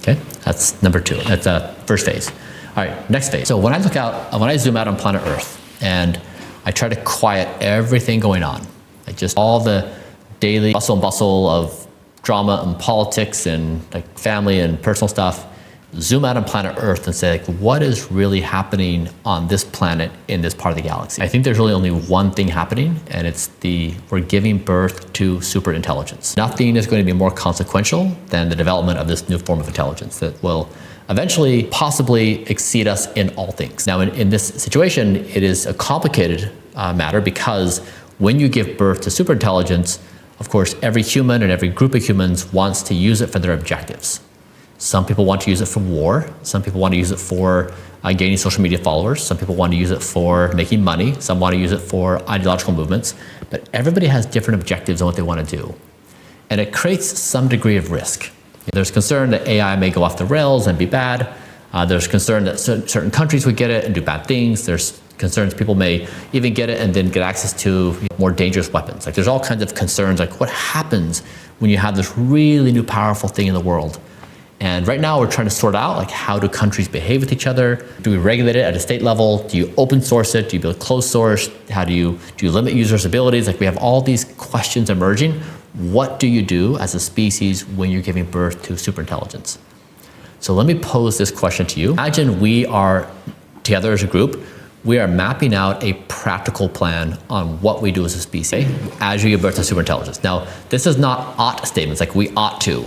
Okay, that's number 2. That's first phase. All right, next phase. So when I zoom out on planet Earth and I try to quiet everything going on, like just all the daily hustle and bustle of drama and politics and like family and personal stuff, zoom out on planet Earth and say, like, what is really happening on this planet in this part of the galaxy? I think there's really only one thing happening, and it's we're giving birth to superintelligence. Nothing is going to be more consequential than the development of this new form of intelligence that will eventually possibly exceed us in all things. Now, in this situation, it is a complicated matter because when you give birth to superintelligence, of course, every human and every group of humans wants to use it for their objectives. Some people want to use it for war. Some people want to use it for gaining social media followers. Some people want to use it for making money. Some want to use it for ideological movements. But everybody has different objectives on what they want to do. And it creates some degree of risk. There's concern that AI may go off the rails and be bad. There's concern that certain countries would get it and do bad things. There's concerns people may even get it and then get access to more dangerous weapons. Like there's all kinds of concerns, like what happens when you have this really new powerful thing in the world? And right now we're trying to sort out, like, how do countries behave with each other? Do we regulate it at a state level? Do you open source it? Do you build closed source? How do you limit users' abilities? Like, we have all these questions emerging. What do you do as a species when you're giving birth to superintelligence? So let me pose this question to you. Imagine we are together as a group. We are mapping out a practical plan on what we do as a species as you give birth to superintelligence. Now, this is not ought statements, like we ought to.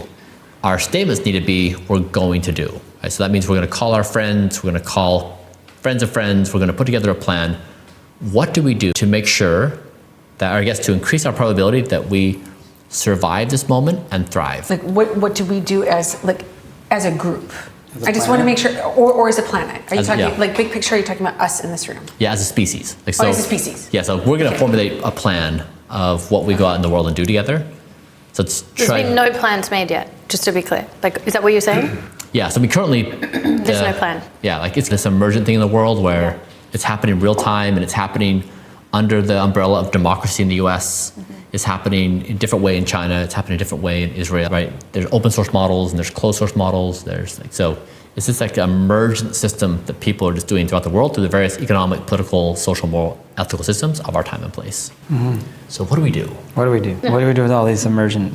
Our statements need to be, we're going to do. Right? So that means we're going to call our friends, we're going to call friends of friends, we're going to put together a plan. What do we do to make sure that, or I guess to increase our probability that we survive this moment and thrive? Like what do we do as a group? I just want to make sure, or as a planet. Are you talking like big picture? Are you talking about us in this room? Yeah, as a species. Like, as a species. Yeah, so we're going to formulate a plan of what we go out in the world and do together. So there's been no plans made yet, just to be clear. Like, is that what you're saying? Yeah, so we currently... There's no plan. Yeah, like it's this emergent thing in the world where it's happening real time and it's happening under the umbrella of democracy in the US. It's happening in a different way in China. It's happening a different way in Israel, right? There's open source models and there's closed source models. So it's just like an emergent system that people are just doing throughout the world through the various economic, political, social, moral, ethical systems of our time and place. So what do we do? What do we do? What do we do with all these emergent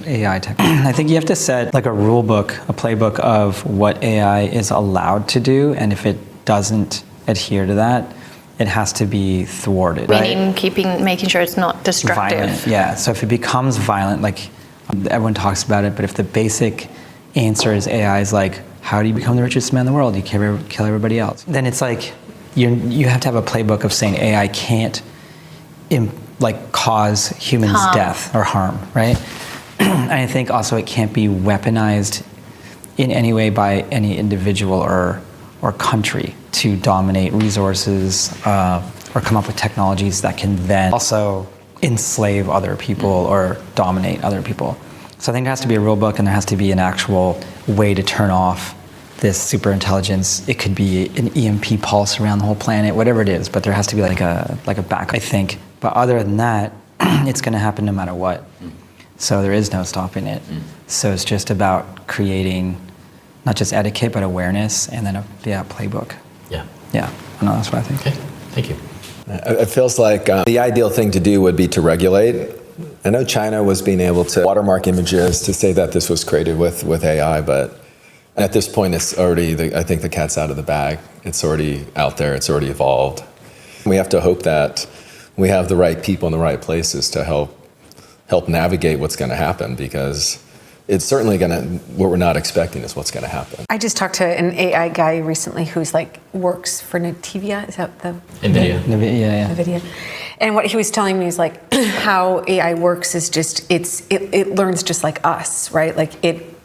AI tech? I think you have to set like a rule book, a playbook of what AI is allowed to do, and if it doesn't adhere to that, it has to be thwarted. Meaning making sure it's not destructive. Violent, yeah. So if it becomes violent, like everyone talks about it, but if the basic answer is AI is like, how do you become the richest man in the world? You kill everybody else. Then it's like you have to have a playbook of saying AI can't cause humans death or harm, right? And I think also it can't be weaponized in any way by any individual or country to dominate resources or come up with technologies that can then also enslave other people or dominate other people. So I think there has to be a rule book and there has to be an actual way to turn off this superintelligence. It could be an EMP pulse around the whole planet, whatever it is, but there has to be like a backup, I think. But other than that, it's going to happen no matter what. So there is no stopping it. So it's just about creating not just etiquette, but awareness, and then a playbook. Yeah. Yeah, I know, that's what I think. Okay, thank you. It feels like the ideal thing to do would be to regulate. I know China was being able to watermark images to say that this was created with AI, but at this point it's already, I think the cat's out of the bag. It's already out there, it's already evolved. We have to hope that we have the right people in the right places to help navigate what's going to happen, because it's certainly going to, what we're not expecting is what's going to happen. I just talked to an AI guy recently who's works for Nvidia. Is that the NVIDIA? Yeah. Nvidia. And what he was telling me is how AI works is just it learns just like us, right?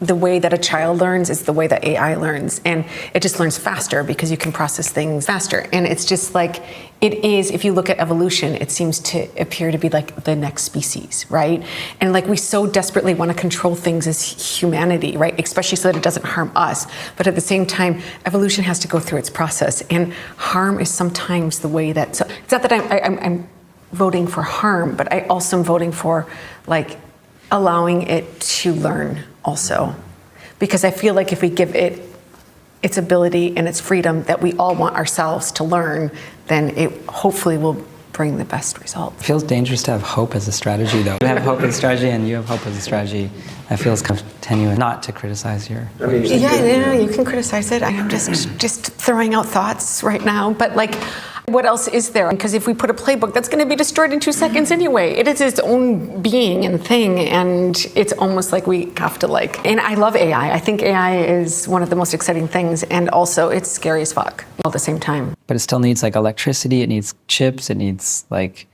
The way that a child learns is the way that AI learns, and it just learns faster because you can process things faster. And it's just it is, if you look at evolution, it seems to appear to be the next species, right? And we so desperately want to control things as humanity, right? Especially so that it doesn't harm us. But at the same time, evolution has to go through its process, and harm is sometimes the way that. So it's not that I'm voting for harm, but I also am voting for allowing it to learn also. because I feel like if we give it its ability and its freedom that we all want ourselves to learn, then it hopefully will bring the best results. It feels dangerous to have hope as a strategy, though. You have hope as a strategy, and you have hope as a strategy. That feels kind of tenuous. Not to criticize your. Yeah, you can criticize it. I'm just throwing out thoughts right now. But like, what else is there? Because if we put a playbook, that's going to be destroyed in 2 seconds anyway. It is its own being and thing, and it's almost like we have to like. And I love AI. I think AI is one of the most exciting things, and also it's scary as fuck all at the same time. But it still needs like electricity. It needs chips. It needs like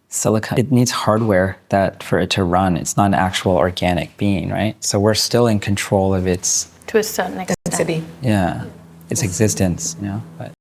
silicon. It needs hardware that for it to run. It's not an actual organic being, right? So we're still in control of its. To a certain extent. Density. Yeah, its existence. But.